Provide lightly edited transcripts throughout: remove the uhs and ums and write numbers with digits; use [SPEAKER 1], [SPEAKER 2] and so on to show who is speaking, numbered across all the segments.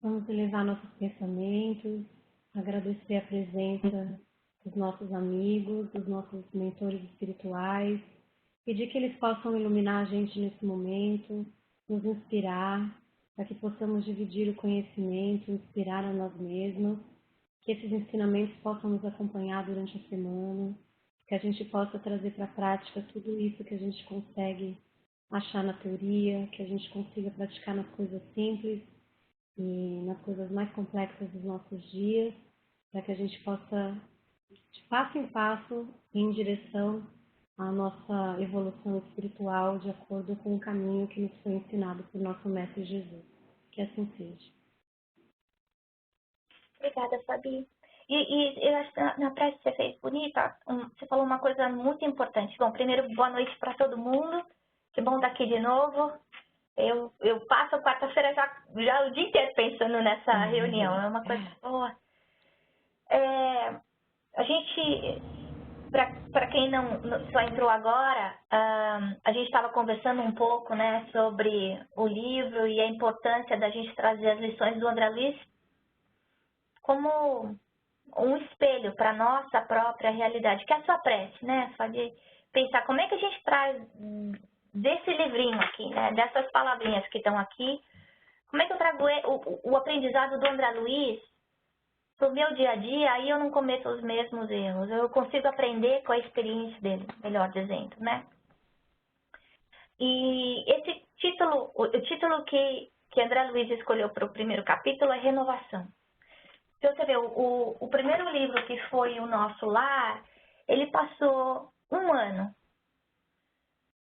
[SPEAKER 1] Vamos elevar nossos pensamentos, agradecer a presença dos nossos amigos, dos nossos mentores espirituais, pedir que eles possam iluminar a gente nesse momento, nos inspirar, para que possamos dividir o conhecimento, inspirar a nós mesmos, que esses ensinamentos possam nos acompanhar durante a semana, que a gente possa trazer para a prática tudo isso que a gente consegue achar na teoria, que a gente consiga praticar nas coisas simples e nas coisas mais complexas dos nossos dias, para que a gente possa, de passo em passo, ir em direção à nossa evolução espiritual de acordo com o caminho que nos foi ensinado por nosso Mestre Jesus. Que assim seja.
[SPEAKER 2] Obrigada, Fabi. E eu acho que na prece que você fez bonita, você falou uma coisa muito importante. Bom, primeiro, boa noite para todo mundo. Que bom estar aqui de novo. Eu passo a quarta-feira já o dia inteiro pensando nessa reunião. É uma coisa boa. A gente, para quem não só entrou agora, a gente estava conversando um pouco, né, sobre o livro e a importância da gente trazer as lições do André Luiz como um espelho para a nossa própria realidade, que é a sua prece, né? Só de pensar como é que a gente traz desse livrinho aqui, né, dessas palavrinhas que estão aqui, como é que eu trago o aprendizado do André Luiz para o meu dia a dia, aí eu não cometo os mesmos erros, eu consigo aprender com a experiência dele, melhor dizendo, né? E esse título, o título que André Luiz escolheu para o primeiro capítulo é Renovação. Se você vê, o primeiro livro, que foi O Nosso Lar, ele passou um ano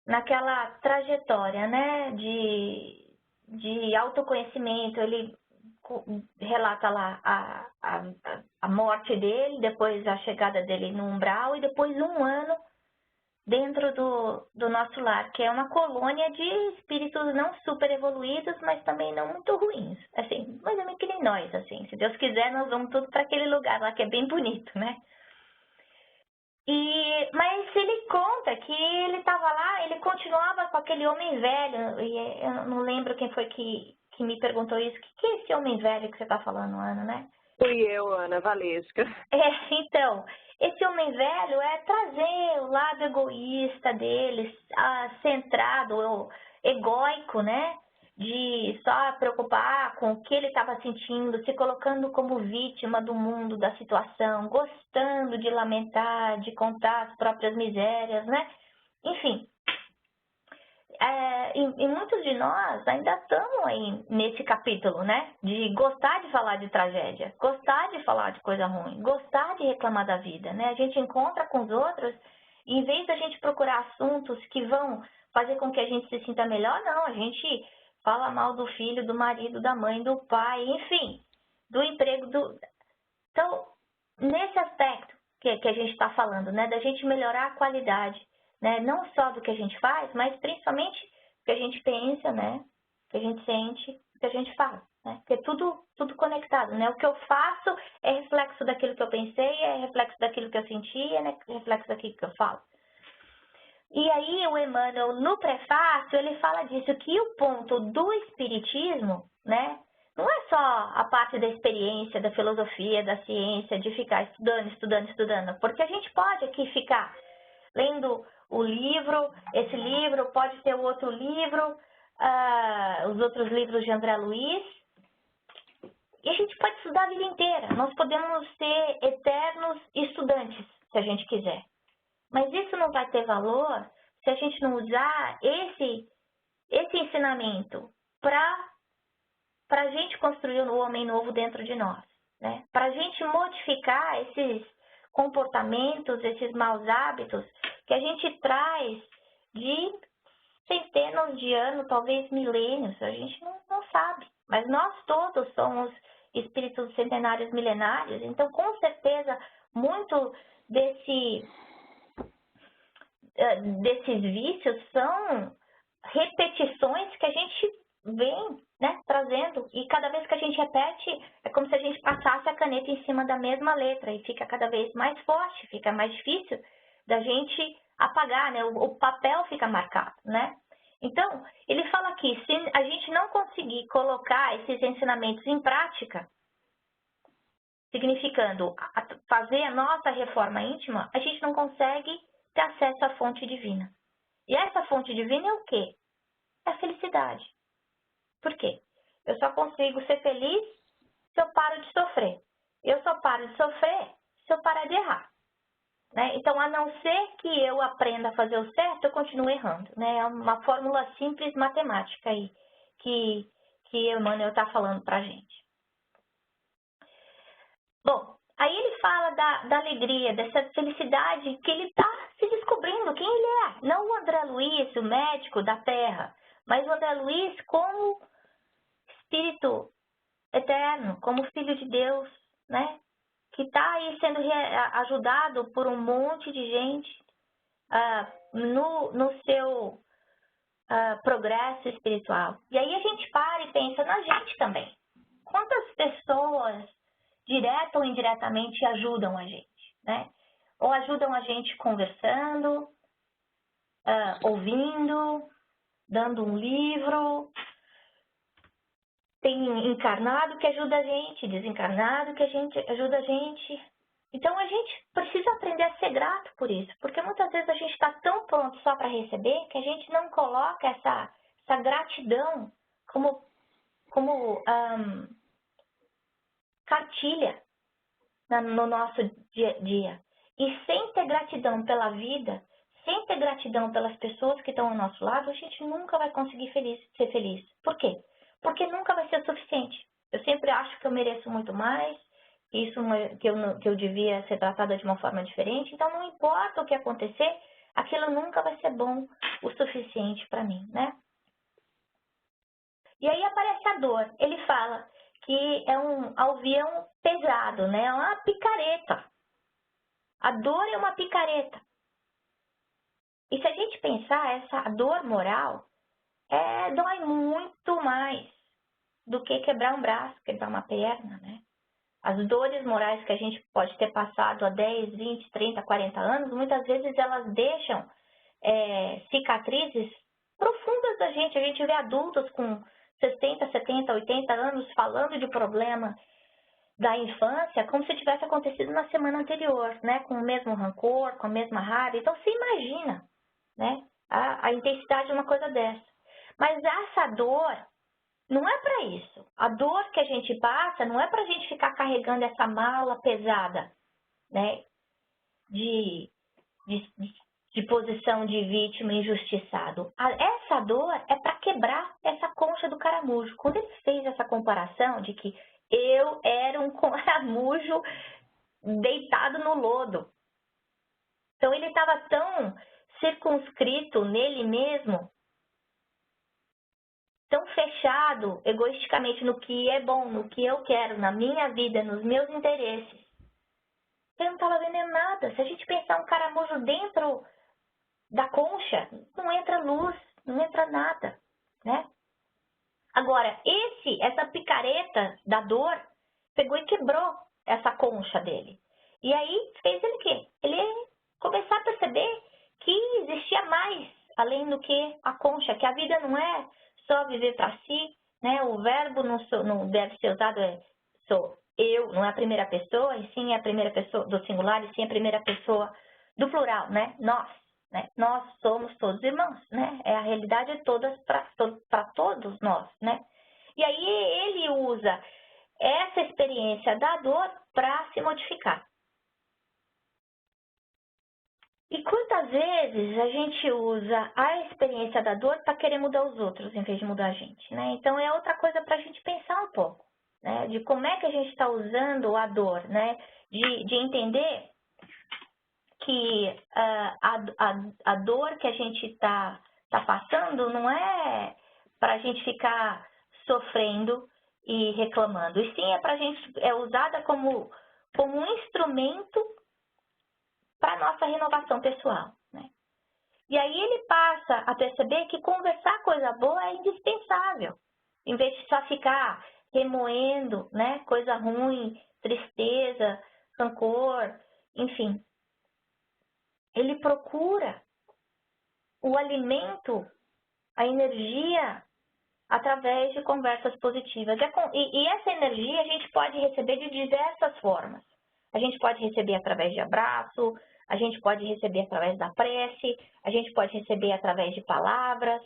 [SPEAKER 2] naquela trajetória, né, de autoconhecimento. Ele relata lá a morte dele, depois a chegada dele no umbral e depois um ano dentro do nosso lar, que é uma colônia de espíritos não super evoluídos, mas também não muito ruins, assim, mais ou menos que nem nós, assim, se Deus quiser nós vamos todos para aquele lugar lá que é bem bonito, né? Mas ele conta que ele estava lá, ele continuava com aquele homem velho, e eu não lembro quem foi que me perguntou isso, o que é esse homem velho que você está falando, Ana, né?
[SPEAKER 3] Fui eu, Ana Valesca.
[SPEAKER 2] Então, esse homem velho é trazer o lado egoísta dele, centrado, egóico, né? De só preocupar com o que ele estava sentindo, se colocando como vítima do mundo, da situação, gostando de lamentar, de contar as próprias misérias, né? Enfim, e muitos de nós ainda estamos aí nesse capítulo, né? De gostar de falar de tragédia, gostar de falar de coisa ruim, gostar de reclamar da vida, né? A gente encontra com os outros e, em vez da gente procurar assuntos que vão fazer com que a gente se sinta melhor, não, a gente fala mal do filho, do marido, da mãe, do pai, enfim, do emprego. Então, nesse aspecto que a gente está falando, né? Da gente melhorar a qualidade, né? Não só do que a gente faz, mas principalmente do que a gente pensa, né? O que a gente sente, o que a gente faz, né? Porque é tudo conectado, né? O que eu faço é reflexo daquilo que eu pensei, é reflexo daquilo que eu senti, é reflexo daquilo que eu falo. E aí o Emmanuel, no prefácio, ele fala disso, que o ponto do espiritismo, né? Não é só a parte da experiência, da filosofia, da ciência, de ficar estudando, porque a gente pode aqui ficar lendo o livro, esse livro, pode ter o outro livro, os outros livros de André Luiz, e a gente pode estudar a vida inteira. Nós podemos ser eternos estudantes, se a gente quiser. Mas isso não vai ter valor se a gente não usar esse ensinamento para a gente construir um homem novo dentro de nós, né? Para a gente modificar esses comportamentos, esses maus hábitos que a gente traz de centenas de anos, talvez milênios, a gente não sabe. Mas nós todos somos espíritos centenários, milenários, então com certeza muito desses vícios são repetições que a gente vem, né, trazendo, e cada vez que a gente repete, é como se a gente passasse a caneta em cima da mesma letra, e fica cada vez mais forte, fica mais difícil da gente apagar, né, o papel fica marcado, né. Então, ele fala aqui, se a gente não conseguir colocar esses ensinamentos em prática, significando fazer a nossa reforma íntima, a gente não consegue ter acesso à fonte divina. E essa fonte divina é o quê? É a felicidade. Por quê? Eu só consigo ser feliz se eu paro de sofrer. Eu só paro de sofrer se eu parar de errar. Né? Então, a não ser que eu aprenda a fazer o certo, eu continuo errando. Né? É uma fórmula simples matemática aí que Emmanuel está falando para a gente. Bom, aí ele fala da alegria, dessa felicidade que ele está se descobrindo quem ele é. Não o André Luiz, o médico da Terra, mas o André Luiz como espírito eterno, como filho de Deus, né? Que está aí sendo ajudado por um monte de gente no seu progresso espiritual. E aí a gente para e pensa na gente também. Quantas pessoas, direta ou indiretamente, ajudam a gente, né? Ou ajudam a gente conversando, ouvindo, dando um livro. Tem encarnado que ajuda a gente, desencarnado que ajuda a gente. Então, a gente precisa aprender a ser grato por isso, porque muitas vezes a gente está tão pronto só para receber que a gente não coloca essa gratidão como cartilha no nosso dia a dia. E sem ter gratidão pela vida, sem ter gratidão pelas pessoas que estão ao nosso lado, a gente nunca vai conseguir ser feliz. Por quê? Porque nunca vai ser o suficiente. Eu sempre acho que eu mereço muito mais, que eu devia ser tratada de uma forma diferente. Então, não importa o que acontecer, aquilo nunca vai ser bom o suficiente para mim, né? E aí aparece a dor. Ele fala que é um alvião pesado, né? É uma picareta. A dor é uma picareta. E se a gente pensar, essa dor moral dói muito mais do que quebrar um braço, quebrar uma perna, né? As dores morais que a gente pode ter passado há 10, 20, 30, 40 anos, muitas vezes elas deixam cicatrizes profundas da gente. A gente vê adultos com 60, 70, 80 anos falando de problema da infância como se tivesse acontecido na semana anterior, né? Com o mesmo rancor, com a mesma raiva. Então, você imagina, né? A intensidade de uma coisa dessa. Mas essa dor não é para isso. A dor que a gente passa não é para a gente ficar carregando essa mala pesada, né? De posição de vítima injustiçado. Essa dor é para quebrar essa concha do caramujo. Quando ele fez essa comparação de que eu era um caramujo deitado no lodo. Então, ele estava tão circunscrito nele mesmo, tão fechado egoisticamente no que é bom, no que eu quero, na minha vida, nos meus interesses. Ele não estava vendo nada. Se a gente pensar um caramujo dentro da concha, não entra luz, não entra nada, né? Agora, essa picareta da dor pegou e quebrou essa concha dele. E aí fez ele o quê? Ele começar a perceber que existia mais além do que a concha, que a vida não é só viver para si, né? O verbo não deve ser usado sou eu, não é a primeira pessoa, e sim é a primeira pessoa do singular, e sim a primeira pessoa do plural, né? Nós, né? Nós somos todos irmãos, né? É a realidade de todas para todos nós, né? E aí ele usa essa experiência da dor para se modificar. E quantas vezes a gente usa a experiência da dor para querer mudar os outros em vez de mudar a gente, né? Então, é outra coisa para a gente pensar um pouco, né? De como é que a gente está usando a dor, né? De entender que a dor que a gente está passando não é para a gente ficar sofrendo e reclamando. E sim, é usada como um instrumento para a nossa renovação pessoal, né? E aí ele passa a perceber que conversar coisa boa é indispensável, em vez de só ficar remoendo, né, coisa ruim, tristeza, rancor, enfim. Ele procura o alimento a energia através de conversas positivas. E essa energia a gente pode receber de diversas formas. A gente pode receber através de abraço, a gente pode receber através da prece, a gente pode receber através de palavras.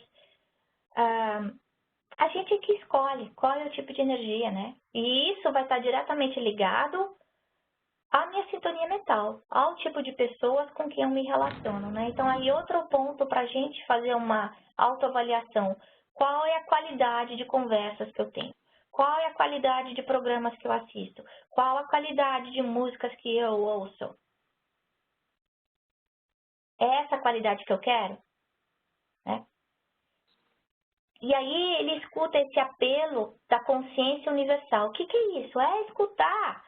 [SPEAKER 2] A gente é que escolhe qual é o tipo de energia, né? E isso vai estar diretamente ligado à minha sintonia mental, ao tipo de pessoas com quem eu me relaciono, né? Então, aí outro ponto para a gente fazer uma autoavaliação. Qual é a qualidade de conversas que eu tenho? Qual é a qualidade de programas que eu assisto? Qual a qualidade de músicas que eu ouço? É essa a qualidade que eu quero? Né? E aí ele escuta esse apelo da consciência universal. O que é isso? É escutar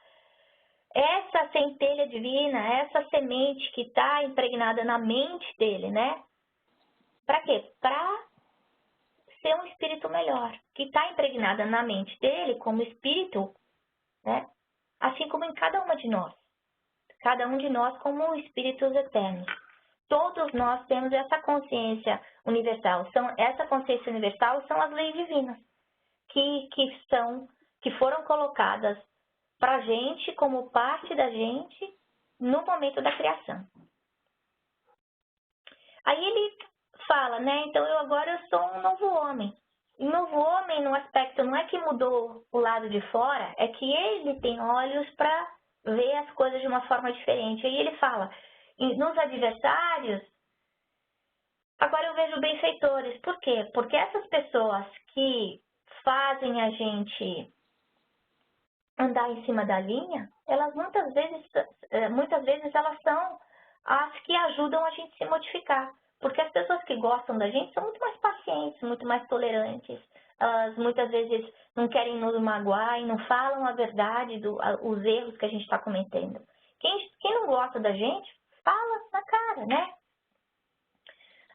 [SPEAKER 2] essa centelha divina, essa semente que está impregnada na mente dele, né? Para quê? Para ser um espírito melhor, que está impregnada na mente dele como espírito, né? Assim como em cada uma de nós. Cada um de nós como espíritos eternos. Todos nós temos essa consciência universal. Essa consciência universal são as leis divinas, que foram colocadas para a gente como parte da gente no momento da criação. Aí ele fala, né? Então agora eu sou um novo homem. Um novo homem no aspecto não é que mudou o lado de fora, é que ele tem olhos para ver as coisas de uma forma diferente. Aí ele fala, nos adversários, agora eu vejo benfeitores. Por quê? Porque essas pessoas que fazem a gente andar em cima da linha, elas muitas vezes elas são as que ajudam a gente a se modificar. Porque as pessoas que gostam da gente são muito mais pacientes, muito mais tolerantes. Elas muitas vezes não querem nos magoar e não falam a verdade, os erros que a gente está cometendo. Quem não gosta da gente, fala na cara, né?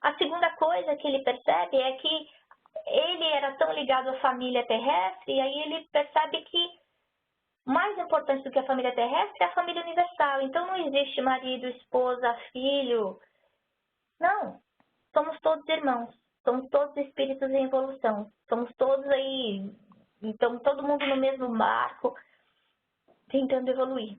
[SPEAKER 2] A segunda coisa que ele percebe é que ele era tão ligado à família terrestre, e aí ele percebe que mais importante do que a família terrestre é a família universal. Então não existe marido, esposa, filho. Não. Somos todos irmãos. Somos todos espíritos em evolução. Somos todos aí, então todo mundo no mesmo barco, tentando evoluir.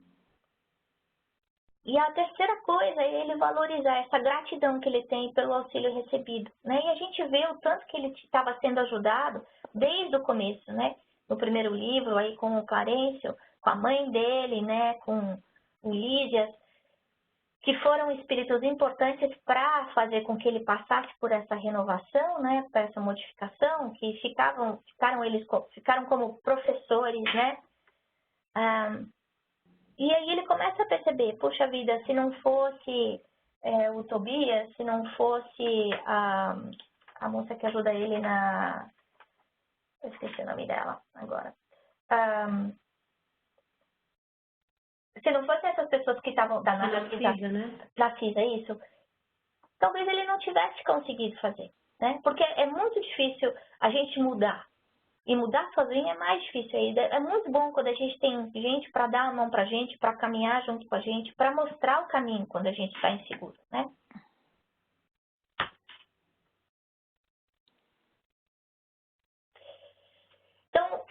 [SPEAKER 2] E a terceira coisa é ele valorizar essa gratidão que ele tem pelo auxílio recebido, né? E a gente vê o tanto que ele estava sendo ajudado desde o começo, né? No primeiro livro, aí com o Clarencio, com a mãe dele, né? Com o Lídias, que foram espíritos importantes para fazer com que ele passasse por essa renovação, né? Por essa modificação, que ficaram como professores, né? E aí ele começa a perceber, puxa vida, se não fosse o Tobias, se não fosse a moça que ajuda ele na... Eu esqueci o nome dela agora. Se não fossem essas pessoas que estavam... Da CISA, isso. Talvez ele não tivesse conseguido fazer, né? Porque é muito difícil a gente mudar. E mudar sozinho é mais difícil ainda. É muito bom quando a gente tem gente para dar a mão para a gente, para caminhar junto com a gente, para mostrar o caminho quando a gente está inseguro, né? Então,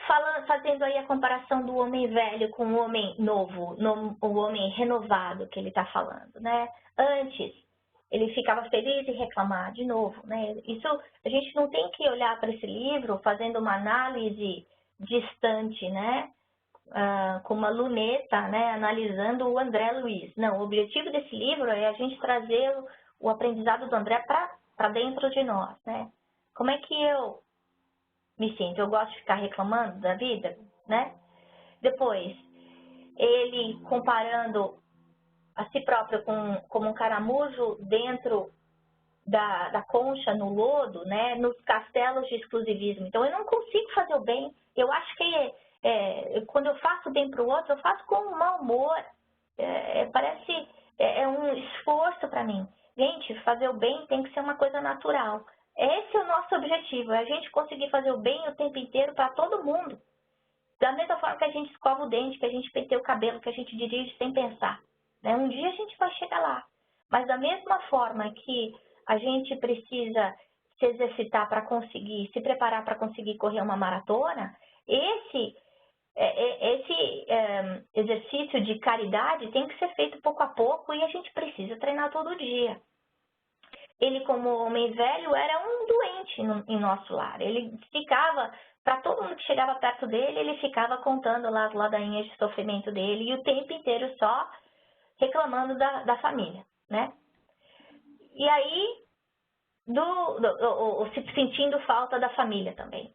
[SPEAKER 2] fazendo aí a comparação do homem velho com o homem novo, o homem renovado que ele está falando, né? Antes, ele ficava feliz em reclamar de novo, né? Isso, a gente não tem que olhar para esse livro fazendo uma análise distante, né? Com uma luneta, né? Analisando o André Luiz. Não, o objetivo desse livro é a gente trazer o aprendizado do André para dentro de nós, né? Como é que eu me sinto? Eu gosto de ficar reclamando da vida, né? Depois, ele comparando a si próprio como um caramujo dentro da concha, no lodo, né? Nos castelos de exclusivismo. Então, eu não consigo fazer o bem. Eu acho que quando eu faço bem para o outro, eu faço com um mau humor. Parece um esforço para mim. Gente, fazer o bem tem que ser uma coisa natural. Esse é o nosso objetivo, é a gente conseguir fazer o bem o tempo inteiro para todo mundo. Da mesma forma que a gente escova o dente, que a gente penteia o cabelo, que a gente dirige sem pensar. Né? Um dia a gente vai chegar lá. Mas da mesma forma que a gente precisa se exercitar para conseguir, se preparar para conseguir correr uma maratona, esse exercício de caridade tem que ser feito pouco a pouco e a gente precisa treinar todo dia. Ele, como homem velho, era um doente em nosso lar. Ele ficava, para todo mundo que chegava perto dele, ele ficava contando lá as ladainhas de sofrimento dele e o tempo inteiro só reclamando da família, né? E aí, sentindo falta da família também.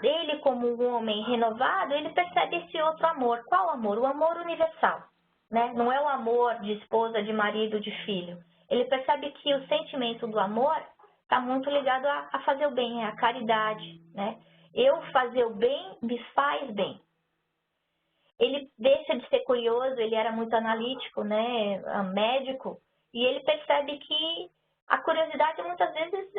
[SPEAKER 2] Ele, como um homem renovado, ele percebe esse outro amor. Qual amor? O amor universal, né? Não é o amor de esposa, de marido, de filho. Ele percebe que o sentimento do amor está muito ligado a fazer o bem, a caridade, né? Eu fazer o bem me faz bem. Ele deixa de ser curioso, ele era muito analítico, né? Médico, e ele percebe que a curiosidade muitas vezes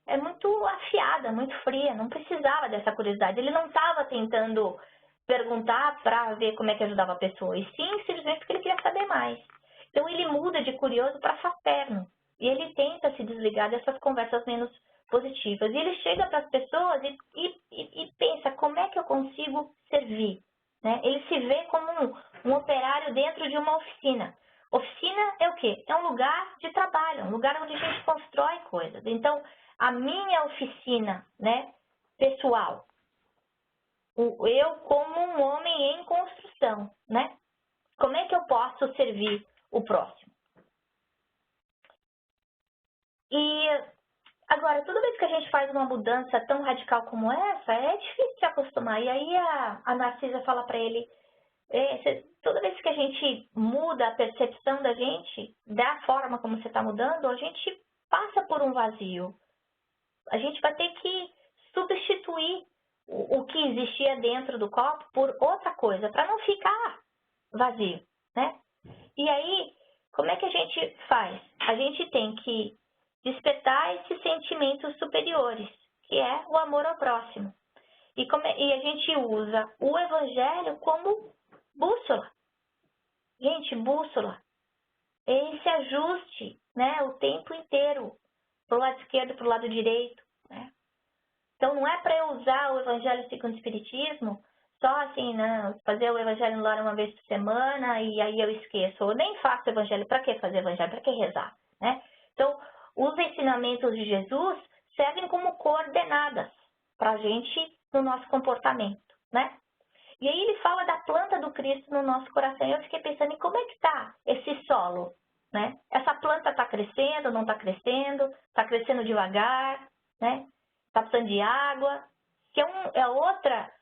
[SPEAKER 2] é muito afiada, muito fria, não precisava dessa curiosidade. Ele não estava tentando perguntar para ver como é que ajudava a pessoa, e sim, simplesmente porque ele queria saber mais. Então, ele muda de curioso para fraterno. E ele tenta se desligar dessas conversas menos positivas. E ele chega para as pessoas e pensa, como é que eu consigo servir? Né? Ele se vê como um operário dentro de uma oficina. Oficina é o quê? É um lugar de trabalho, um lugar onde a gente constrói coisas. Então, a minha oficina, né, pessoal, eu como um homem em construção, né? Como é que eu posso servir o próximo? E agora, toda vez que a gente faz uma mudança tão radical como essa, é difícil se acostumar. E aí a Narcisa fala para ele, toda vez que a gente muda a percepção da gente, da forma como você está mudando, a gente passa por um vazio. A gente vai ter que substituir o que existia dentro do copo por outra coisa, para não ficar vazio, né? E aí, como é que a gente faz? A gente tem que despertar esses sentimentos superiores, que é o amor ao próximo. E a gente usa o Evangelho como bússola. Gente, bússola. É esse ajuste, né, o tempo inteiro, para o lado esquerdo, para o lado direito, né? Então, não é para eu usar o Evangelho segundo o Espiritismo só assim, né, fazer o Evangelho no lar uma vez por semana e aí eu esqueço. Eu nem faço o Evangelho. Para que fazer Evangelho? Para que rezar? Né? Então, os ensinamentos de Jesus servem como coordenadas para a gente no nosso comportamento, né? E aí ele fala da planta do Cristo no nosso coração. E eu fiquei pensando em como é que está esse solo, né? Essa planta está crescendo, não está crescendo? Está crescendo devagar, né? Está precisando de água? Que é outra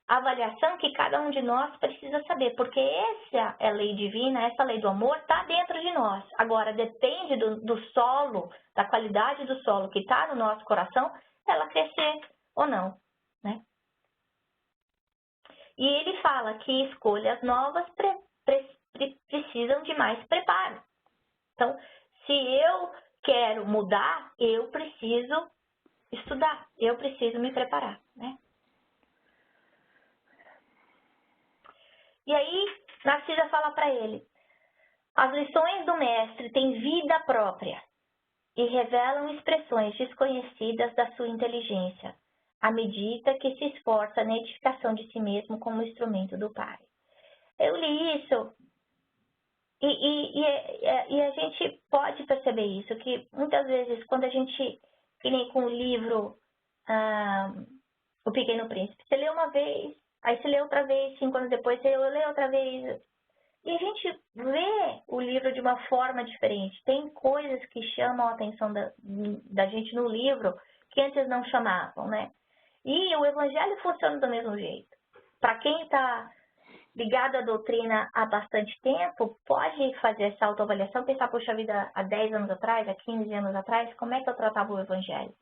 [SPEAKER 2] avaliação que cada um de nós precisa saber, porque essa é a lei divina, essa lei do amor está dentro de nós. Agora, depende do solo, da qualidade do solo que está no nosso coração, ela crescer ou não, né? E ele fala que escolhas novas precisam de mais preparo. Então, se eu quero mudar, eu preciso estudar, eu preciso me preparar, né? E aí, Narcisa fala para ele, as lições do mestre têm vida própria e revelam expressões desconhecidas da sua inteligência, à medida que se esforça na edificação de si mesmo como instrumento do Pai. Eu li isso e a gente pode perceber isso, que muitas vezes quando a gente, que nem com o livro O Pequeno Príncipe, você lê uma vez, aí você lê outra vez, 5 anos depois você lê outra vez. E a gente vê o livro de uma forma diferente. Tem coisas que chamam a atenção da gente no livro que antes não chamavam, né? E o Evangelho funciona do mesmo jeito. Para quem está ligado à doutrina há bastante tempo, pode fazer essa autoavaliação, pensar, poxa vida, há 10 anos atrás, há 15 anos atrás, como é que eu tratava o Evangelho?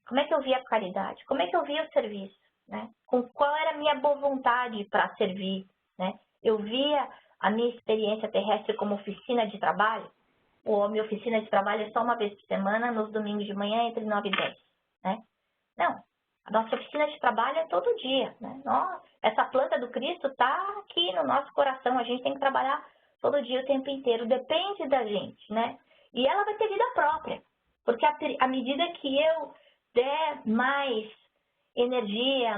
[SPEAKER 2] Como é que eu via a caridade? Como é que eu via o serviço? Né? Qual era a minha boa vontade para servir? Né? Eu via a minha experiência terrestre como oficina de trabalho. A minha oficina de trabalho é só uma vez por semana, nos domingos de manhã, entre 9 e 10. Né? Não, a nossa oficina de trabalho é todo dia. Né? Essa planta do Cristo está aqui no nosso coração, a gente tem que trabalhar todo dia, o tempo inteiro. Depende da gente. Né? E ela vai ter vida própria. Porque à medida que eu der mais energia,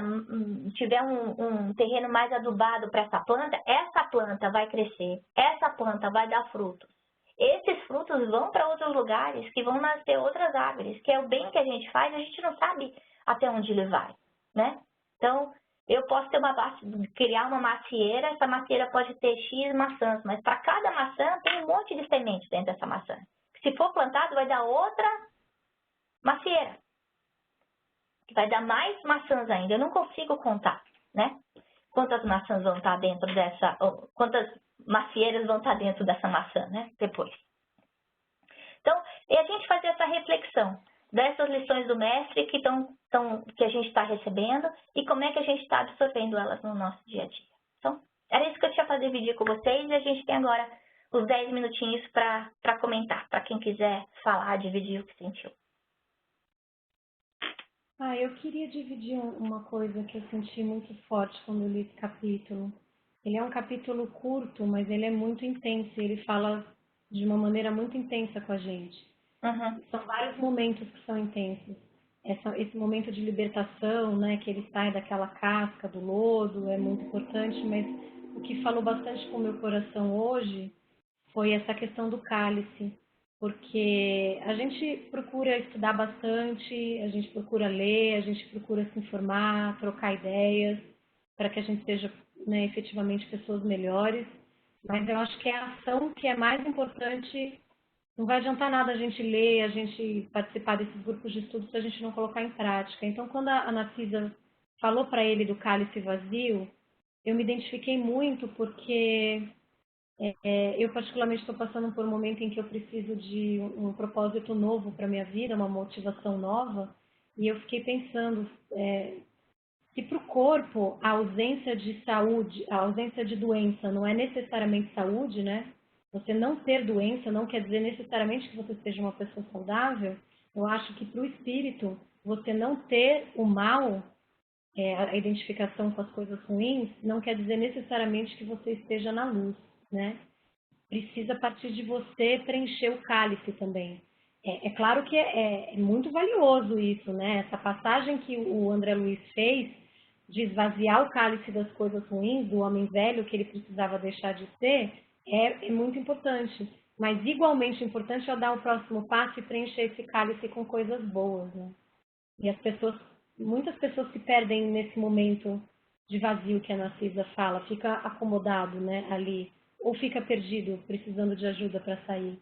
[SPEAKER 2] tiver um terreno mais adubado para essa planta vai crescer, essa planta vai dar frutos. Esses frutos vão para outros lugares, que vão nascer outras árvores, que é o bem que a gente faz, a gente não sabe até onde ele vai, né? Então, eu posso criar uma macieira, essa macieira pode ter X maçãs, mas para cada maçã tem um monte de semente dentro dessa maçã. Se for plantado, vai dar outra macieira, que vai dar mais maçãs ainda. Eu não consigo contar, né? Quantas maçãs vão estar dentro dessa, quantas macieiras vão estar dentro dessa maçã, né? Depois. Então, é a gente fazer essa reflexão dessas lições do mestre que a gente está recebendo e como é que a gente está absorvendo elas no nosso dia a dia. Então, era isso que eu tinha para dividir com vocês e a gente tem agora os 10 minutinhos para comentar, para quem quiser falar, dividir o que sentiu.
[SPEAKER 1] Eu queria dividir uma coisa que eu senti muito forte quando eu li esse capítulo. Ele é um capítulo curto, mas ele é muito intenso. Ele fala de uma maneira muito intensa com a gente.
[SPEAKER 2] Uhum.
[SPEAKER 1] São vários momentos que são intensos. Esse momento de libertação, né, que ele sai daquela casca do lodo, é muito importante, mas o que falou bastante com o meu coração hoje foi essa questão do cálice. Porque a gente procura estudar bastante, a gente procura ler, a gente procura se informar, trocar ideias, para que a gente seja, né, efetivamente pessoas melhores. Mas eu acho que é a ação que é mais importante. Não vai adiantar nada a gente ler, a gente participar desses grupos de estudo se a gente não colocar em prática. Então, quando a Narcisa falou para ele do cálice vazio, eu me identifiquei muito porque... eu particularmente estou passando por um momento em que eu preciso de um propósito novo para a minha vida, uma motivação nova, e eu fiquei pensando se para o corpo a ausência de saúde, a ausência de doença não é necessariamente saúde, né? Você não ter doença não quer dizer necessariamente que você seja uma pessoa saudável. Eu acho que para o espírito, você não ter o mal, a identificação com as coisas ruins, não quer dizer necessariamente que você esteja na luz, né? Precisa partir de você preencher o cálice também. É claro que é muito valioso isso, né? Essa passagem que o André Luiz fez de esvaziar o cálice das coisas ruins, do homem velho que ele precisava deixar de ser, é muito importante. Mas igualmente importante é dar o próximo passo e preencher esse cálice com coisas boas, né? E muitas pessoas se perdem nesse momento de vazio que a Narcisa fala, fica acomodado, né, ali. Ou fica perdido, precisando de ajuda para sair.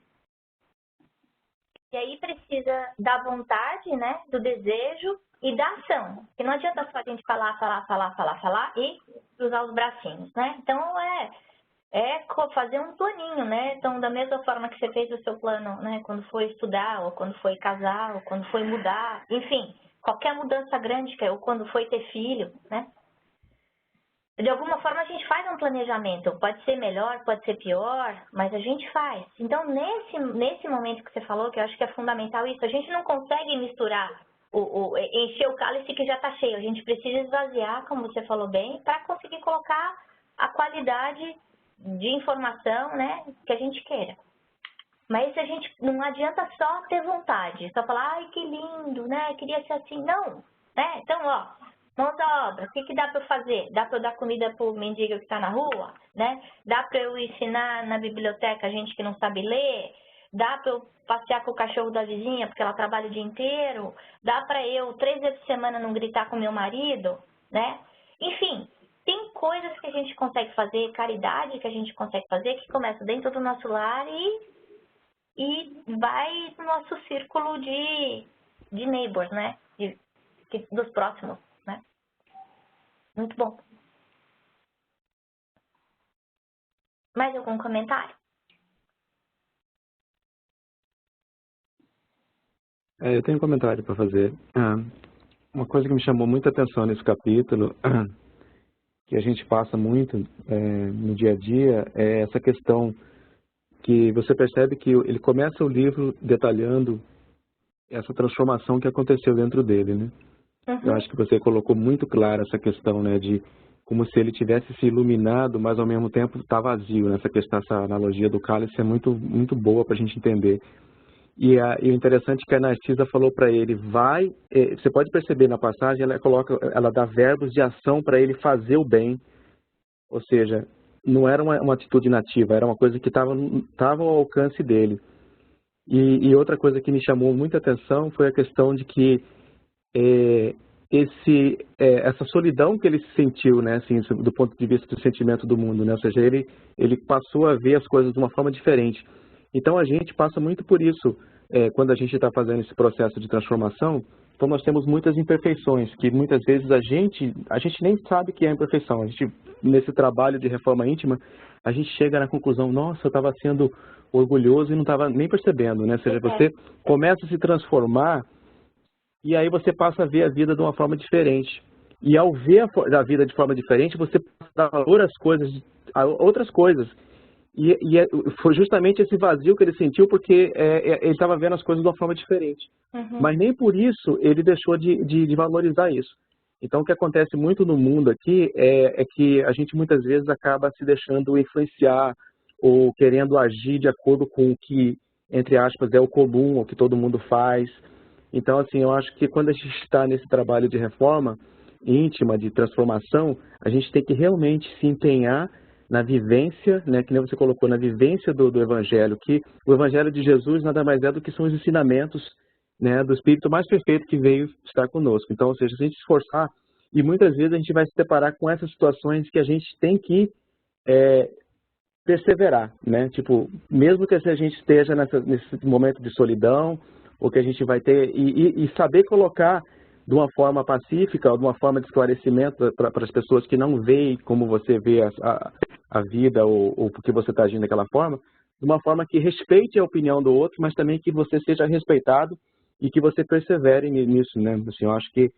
[SPEAKER 2] E aí precisa da vontade, né, do desejo e da ação. Porque não adianta só a gente falar e usar os bracinhos, né? Então, fazer um planinho, né? Então, da mesma forma que você fez o seu plano, né, quando foi estudar, ou quando foi casar, ou quando foi mudar, enfim, qualquer mudança grande, ou quando foi ter filho, né? De alguma forma a gente faz um planejamento, pode ser melhor, pode ser pior, mas a gente faz. Então, nesse momento que você falou, que eu acho que é fundamental isso, a gente não consegue misturar, encher o cálice que já está cheio. A gente precisa esvaziar, como você falou bem, para conseguir colocar a qualidade de informação, né, que a gente queira. Mas a gente não adianta só ter vontade, só falar, ai, que lindo, né, queria ser assim. Não, né? Então, mãos à obra, o que dá para eu fazer? Dá para eu dar comida para o mendigo que está na rua? Né? Dá para eu ensinar na biblioteca a gente que não sabe ler? Dá para eu passear com o cachorro da vizinha porque ela trabalha o dia inteiro? Dá para eu 3 vezes por semana não gritar com meu marido? Né? Enfim, tem coisas que a gente consegue fazer, caridade que a gente consegue fazer, que começa dentro do nosso lar e vai no nosso círculo de neighbors, né? Dos próximos. Muito bom. Mais algum comentário?
[SPEAKER 4] Eu tenho um comentário para fazer. Uma coisa que me chamou muita atenção nesse capítulo, que a gente passa muito no dia a dia, é essa questão que você percebe que ele começa o livro detalhando essa transformação que aconteceu dentro dele, né? Uhum. Eu acho que você colocou muito clara essa questão, né, de como se ele tivesse se iluminado, mas ao mesmo tempo está vazio, né? Essa analogia do cálice é muito, muito boa para a gente entender. E o interessante é que a Narcisa falou para ele, você pode perceber na passagem, ela dá verbos de ação para ele fazer o bem, ou seja, não era uma atitude nativa, era uma coisa que estava ao alcance dele. E outra coisa que me chamou muita atenção foi a questão de que essa solidão que ele sentiu, né, assim, do ponto de vista do sentimento do mundo, né, ou seja, ele passou a ver as coisas de uma forma diferente. Então a gente passa muito por isso quando a gente está fazendo esse processo de transformação. Então nós temos muitas imperfeições que muitas vezes a gente nem sabe que é imperfeição. A gente, nesse trabalho de reforma íntima, a gente chega na conclusão, nossa, eu estava sendo orgulhoso e não estava nem percebendo, né? Ou seja, você começa a se transformar e aí você passa a ver a vida de uma forma diferente. E ao ver a vida de forma diferente, você passa a dar valor a outras coisas. E foi justamente esse vazio que ele sentiu porque ele estava vendo as coisas de uma forma diferente.
[SPEAKER 2] Uhum.
[SPEAKER 4] Mas nem por isso ele deixou de valorizar isso. Então, o que acontece muito no mundo aqui é que a gente muitas vezes acaba se deixando influenciar ou querendo agir de acordo com o que, entre aspas, é o comum, o que todo mundo faz. Então, assim, eu acho que quando a gente está nesse trabalho de reforma íntima, de transformação, a gente tem que realmente se empenhar na vivência, né, que nem você colocou, na vivência do Evangelho, que o Evangelho de Jesus nada mais é do que são os ensinamentos, né, do Espírito mais perfeito que veio estar conosco. Então, ou seja, se a gente se esforçar, e muitas vezes a gente vai se deparar com essas situações que a gente tem que perseverar, né? Tipo, mesmo que a gente esteja nesse momento de solidão, ou que a gente vai ter, e saber colocar de uma forma pacífica, ou de uma forma de esclarecimento para as pessoas que não veem como você vê a vida, ou porque você está agindo daquela forma, de uma forma que respeite a opinião do outro, mas também que você seja respeitado e que você persevere nisso, né? Assim, eu acho que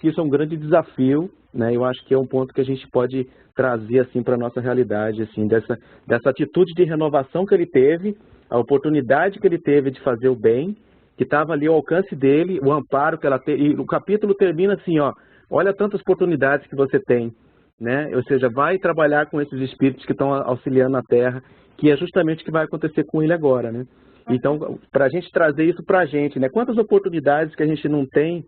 [SPEAKER 4] isso é um grande desafio, né? Eu acho que é um ponto que a gente pode trazer assim para a nossa realidade, assim, dessa atitude de renovação que ele teve, a oportunidade que ele teve de fazer o bem, que estava ali ao alcance dele, o amparo que ela teve. E o capítulo termina assim, ó, olha tantas oportunidades que você tem, né? Ou seja, vai trabalhar com esses espíritos que estão auxiliando a Terra, que é justamente o que vai acontecer com ele agora, né? Então, para a gente trazer isso para a gente, né? Quantas oportunidades que a gente não tem,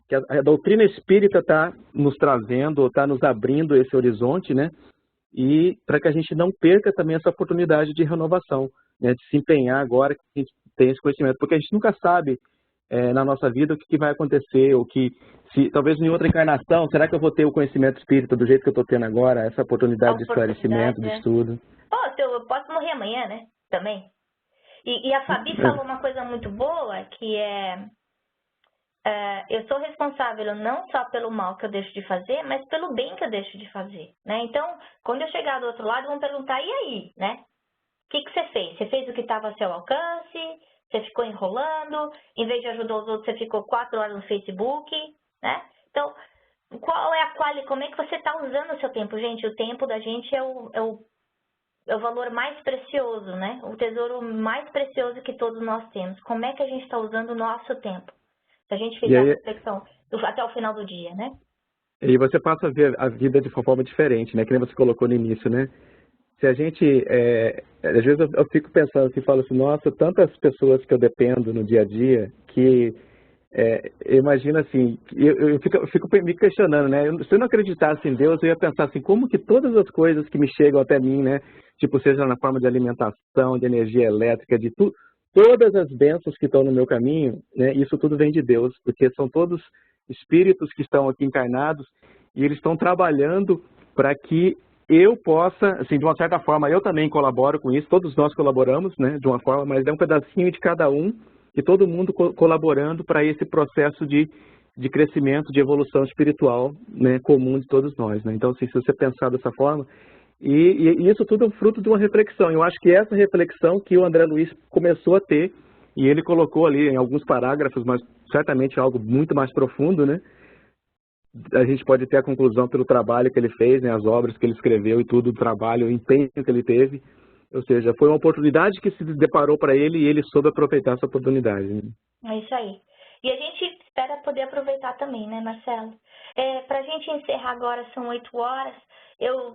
[SPEAKER 4] que a doutrina espírita está nos trazendo, ou está nos abrindo esse horizonte, né? E para que a gente não perca também essa oportunidade de renovação, né? De se empenhar agora que a gente tem esse conhecimento, porque a gente nunca sabe na nossa vida o que vai acontecer, ou que, talvez em outra encarnação, será que eu vou ter o conhecimento espírita do jeito que eu estou tendo agora, essa oportunidade de esclarecimento, de estudo?
[SPEAKER 2] Eu posso morrer amanhã, né? Também. E a Fabi falou uma coisa muito boa, que eu sou responsável não só pelo mal que eu deixo de fazer, mas pelo bem que eu deixo de fazer, né? Então, quando eu chegar do outro lado, vão perguntar, e aí, né? O que você fez? Você fez o que estava ao seu alcance? Você ficou enrolando? Em vez de ajudar os outros, você ficou 4 horas no Facebook, né? Então, como é que você está usando o seu tempo? Gente, o tempo da gente é o valor mais precioso, né? O tesouro mais precioso que todos nós temos. Como é que a gente está usando o nosso tempo? Se a gente fizer a reflexão até o final do dia, né?
[SPEAKER 4] E você passa a ver a vida de uma forma diferente, né? Que nem você colocou no início, né? Se a gente, às vezes eu fico pensando assim, falo assim, nossa, tantas pessoas que eu dependo no dia a dia, que eu imagino assim, eu fico me questionando, né? Se eu não acreditasse em Deus, eu ia pensar assim, como que todas as coisas que me chegam até mim, né? Tipo, seja na forma de alimentação, de energia elétrica, de tudo, todas as bênçãos que estão no meu caminho, né? Isso tudo vem de Deus, porque são todos espíritos que estão aqui encarnados e eles estão trabalhando para que eu possa, assim, de uma certa forma, eu também colaboro com isso, todos nós colaboramos, né, de uma forma, mas é um pedacinho de cada um, e todo mundo colaborando para esse processo de crescimento, de evolução espiritual, né, comum de todos nós, né. Então, assim, se você pensar dessa forma, e isso tudo é fruto de uma reflexão. Eu acho que essa reflexão que o André Luiz começou a ter, e ele colocou ali em alguns parágrafos, mas certamente algo muito mais profundo, né, a gente pode ter a conclusão pelo trabalho que ele fez, né, as obras que ele escreveu e tudo, o trabalho, o empenho que ele teve. Ou seja, foi uma oportunidade que se deparou para ele e ele soube aproveitar essa oportunidade. Né?
[SPEAKER 2] É isso aí. E a gente espera poder aproveitar também, né, Marcelo? Para a gente encerrar agora, são 8 horas,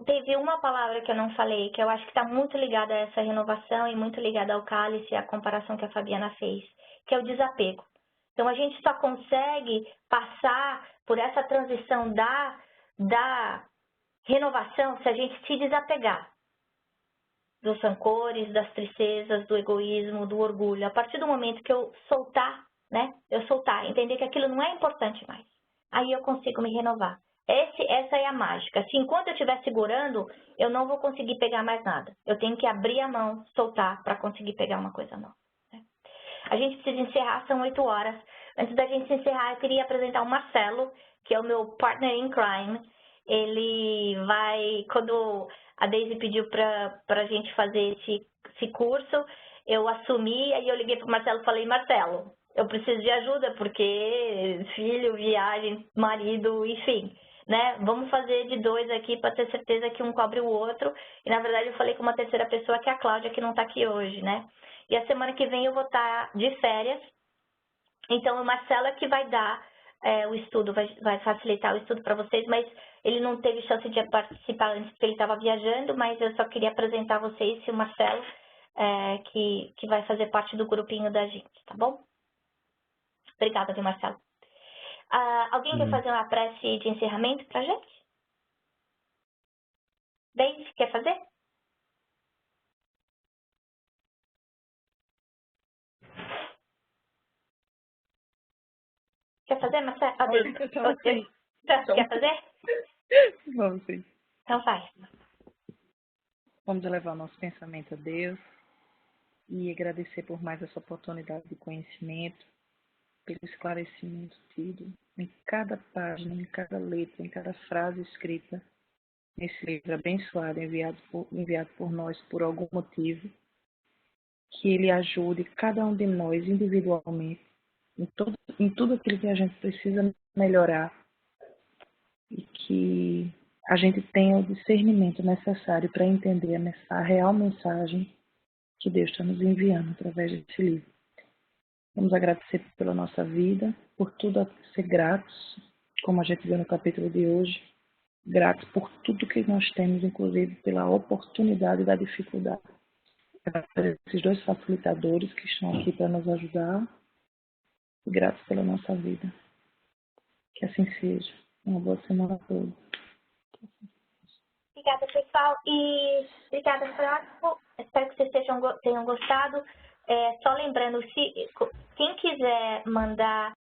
[SPEAKER 2] teve uma palavra que eu não falei, que eu acho que está muito ligada a essa renovação e muito ligada ao cálice, a comparação que a Fabiana fez, que é o desapego. Então, a gente só consegue passar por essa transição da renovação se a gente se desapegar dos rancores, das tristezas, do egoísmo, do orgulho. A partir do momento que eu soltar, né? Eu soltar, entender que aquilo não é importante mais. Aí eu consigo me renovar. Essa é a mágica. Se enquanto eu estiver segurando, eu não vou conseguir pegar mais nada. Eu tenho que abrir a mão, soltar, para conseguir pegar uma coisa nova. Né? A gente precisa encerrar, são 8 horas. Antes da gente encerrar, eu queria apresentar o Marcelo, que é o meu partner in crime. Ele vai, quando a Daisy pediu para a gente fazer esse curso, eu assumi, aí eu liguei para o Marcelo e falei, Marcelo, eu preciso de ajuda, porque filho, viagem, marido, enfim, né? Vamos fazer de 2 aqui para ter certeza que um cobre o outro. E, na verdade, eu falei com uma terceira pessoa, que é a Cláudia, que não está aqui hoje, né? E a semana que vem eu vou estar de férias. Então, o Marcelo é que vai dar o estudo, vai facilitar o estudo para vocês, mas ele não teve chance de participar antes porque ele estava viajando, mas eu só queria apresentar a vocês o Marcelo, que vai fazer parte do grupinho da gente, tá bom? Obrigada, viu, Marcelo? Alguém quer fazer uma prece de encerramento pra gente? Daisy, quer fazer? Quer fazer, Marcelo? Quer fazer?
[SPEAKER 5] Vamos sim.
[SPEAKER 2] Então faz.
[SPEAKER 5] Vamos elevar nosso pensamento a Deus e agradecer por mais essa oportunidade de conhecimento, pelo esclarecimento tido em cada página, em cada letra, em cada frase escrita nesse livro abençoado, enviado por nós por algum motivo, que ele ajude cada um de nós individualmente em tudo aquilo que a gente precisa melhorar e que a gente tenha o discernimento necessário para entender a real mensagem que Deus está nos enviando através desse livro. Vamos agradecer pela nossa vida, por tudo, ser gratos, como a gente viu no capítulo de hoje, gratos por tudo que nós temos, inclusive pela oportunidade da dificuldade. Agradecer esses 2 facilitadores que estão aqui para nos ajudar e gratos pela nossa vida. Que assim seja. Uma boa semana a todos.
[SPEAKER 2] Obrigada, pessoal. E obrigada, Franco. Espero que vocês tenham gostado. Só lembrando, quem quiser mandar